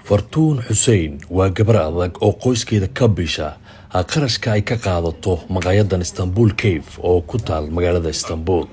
fartuun xuseen waa gabar adag oo qoyskeeda ka bisha qarashka ay ka qaadato maqaayadan Istanbul Cave oo ku taal magaalada Istanbul.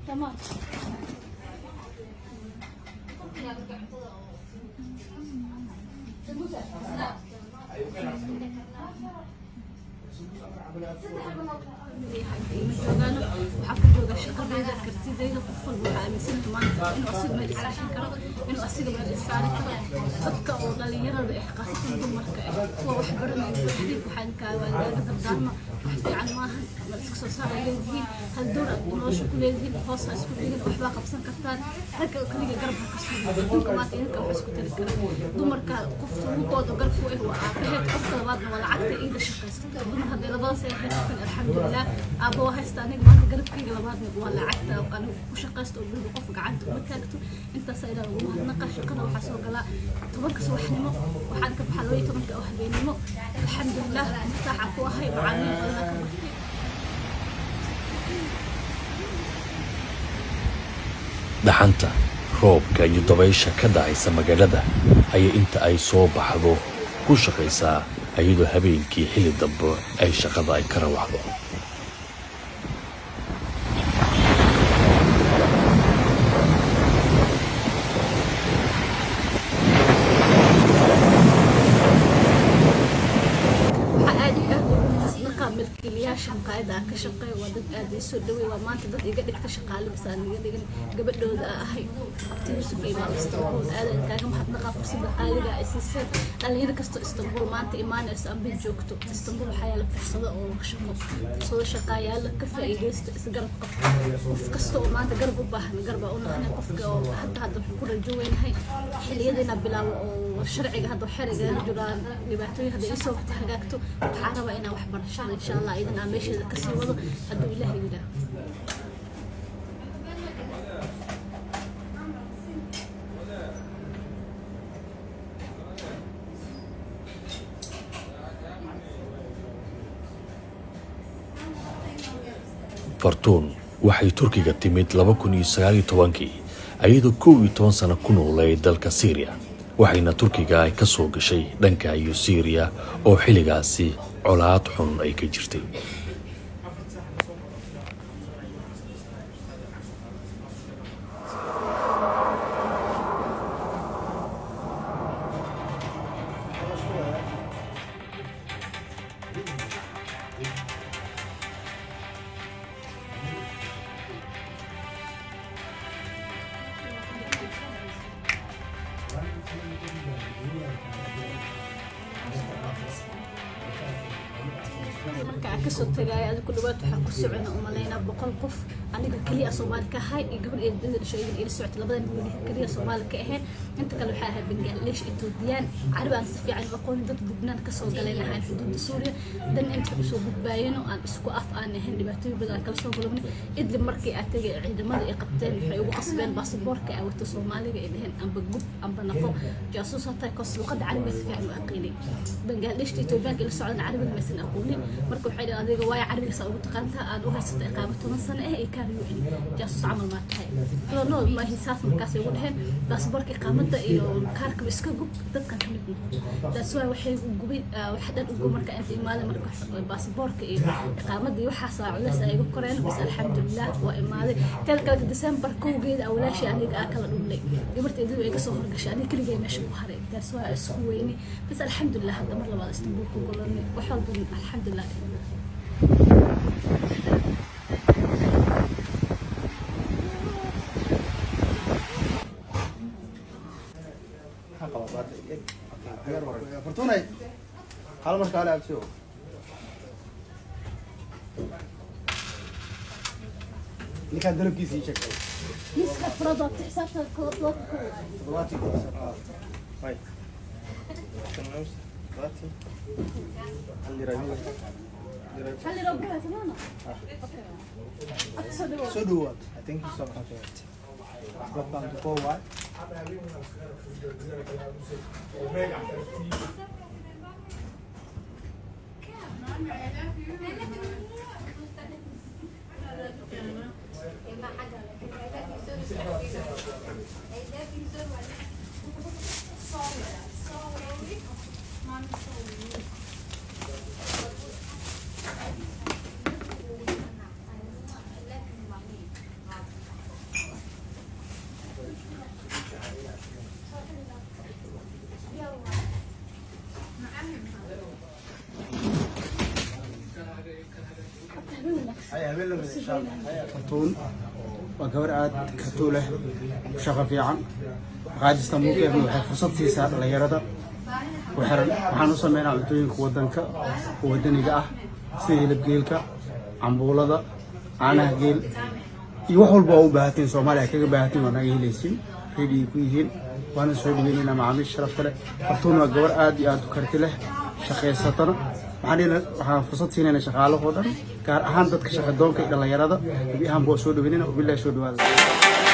تمام وحكيت له شغل بيدا كرتيديدا قفل وعامسين maanta inuu asiga meel isashan karo inuu asiga meel issaari karo dadka oo dhalinyarada ah qaasatan dumarka ah kuwa wax baranaya wixii waxaan ka wadaagay dardaarma wax fiican maahan ma iska soo saaray leeyihiin hal door aad nolosha ku leeyihiin hoos isku dhigin waxba qabsan kartaan ragga kaliya garab ka soo dhigay maanta inta wax isku tiri kara dumarka qoftu kooda garabku ah waa aabaheed qofka labaadna waa lacagta iyada shaqaysta dumar hadii labadaas ay haystaan alxamdulillah abo haystaan maanta garabkayga labaadna waa lacagta oo aan ku shaqaysto oo qof gacanta uma taagto inta sayda ugu hadnaqa shaqada waxa soo gala tobanka subaxnimo waxaan ka baxay 12 oo habeenimo alxamdulillah mustaaxa ku ahay macaamiil badan ka baxay dhaxanta roobka iyo dabaysha ka dhacaysa magaalada ayay inta ay soo baxdo ku shaqaysaa ayadoo habeenkii xilli dambe ay shaqada ay ka rawaxdo. shaqada ka shaqeey wadad aad ay soo dhaweey waa maanta dad iga dhigta shaqaale bisaan iga dhigan gabadhooda ahay Yusuf ay baa Istanbul aad kaaga mahadnaqa fursada qaaliga ay siisay dhalinyaro kasto Istanbul maanta imaanaysa aan bil joogto Istanbul waxa yaala fursado oo shaqo soo shaqayaal ka faa'iideysto isgarab qabto qof kasto oo maanta garab u baahan garab u nahay qofka oo hadda ku rajooynahay xiliyadina bilaaw oo sharciga hadda xiriga jiraan dhibaatooyin hadda isoo hagaagto waxa raba inaan wax barashada insha Allah idan aan meesha ka sii wado haduu Ilaahay yiraahdo fartuun waxay Turkiga timid 2019 ayadoo 12 sano ku noolay dalka Syria waxayna Turkiga ay ka soo gashay dhanka iyo Syria oo xiligaasi colaad xun ay ka jirtay. marka soo tagay aad ku dhawaad waxa ku socona umaleena 100 qof aniga kaliya Soomaali ka hay gabadh eedada shayga ila socod labadan wiil kaliya Soomaali ka ahayn inta kale waxa ahaa Bangladesh Ethiopian Carabaan si fiican aqoon dad Lebanon ka soo galaynahay xuduudda Suuriya dan inta soo gudbayno aan isku af aan ahayn dhibaatooyin badan kala soo galnay idli markii aad tagay ciidamada ay qabteen waxay ugu qasbeen baasaboorka ay wato Soomaaliga ay dhahan amba gub amba naqo jaasuus hata ka soo qad carabiga si fiican u aqoonay Bangladesh Ethiopian ila socod carabiga ma san aqoonin marka waxay adiga way carabiga soo ugu taqaanta aad u haysatay qaab 10 sano ee أركان يوين جاسوس عمل ما تهاي لو نو ما هي ساس مركز يقولهن باسبورك إقامته إيو كارك بيسكوب دتك كمدنا تسوى وحي وجوبين وحدة وجوب مركز أنت إمالة مركز باسبورك إيو إقامته يوحصل على سايق كورين بس الحمد لله وإمالة كان ديسمبر كوجيد أو لا شيء أنا أكل أولي يمرت يدو يقصو هرقش أنا كل جاي ماشي بحرين تسوى سكويني بس الحمد لله هذا مرة بعد استنبول كوجولني وحول الحمد لله فرتوني حالا مركا على عبسيو اللي كان دلوب كيسي شكل نسخة فرضات حسابها كوطوط ضواتي كوسر هاي تمام ضواتي اللي رايحين خلي ربنا تماما أتصدق So do what? I think it's something like that. Drop down to forward. فرتون وقبر عاد كتوله شغل في عن قاعد يستمر كيف نوحي فرصة سيسار لغيرده وحرن وحنو سمينا عبتوين كودنك ودني جاه سيل بجيلك عمبولة أنا جيل يوحول باو بهاتين سومالي كي بهاتين وانا جيليسين هيدي كويهين وانا سوي بيننا معامل شرف له فرتون وقبر عاد يادو كرتله شقي سطر waxaan fursad siinayna shaqaalaha oo dhan gaar ahaan dadka shaqadoonka dhalinyarada biyahan boo soo dhaweynayna oo billaah soo dhawaada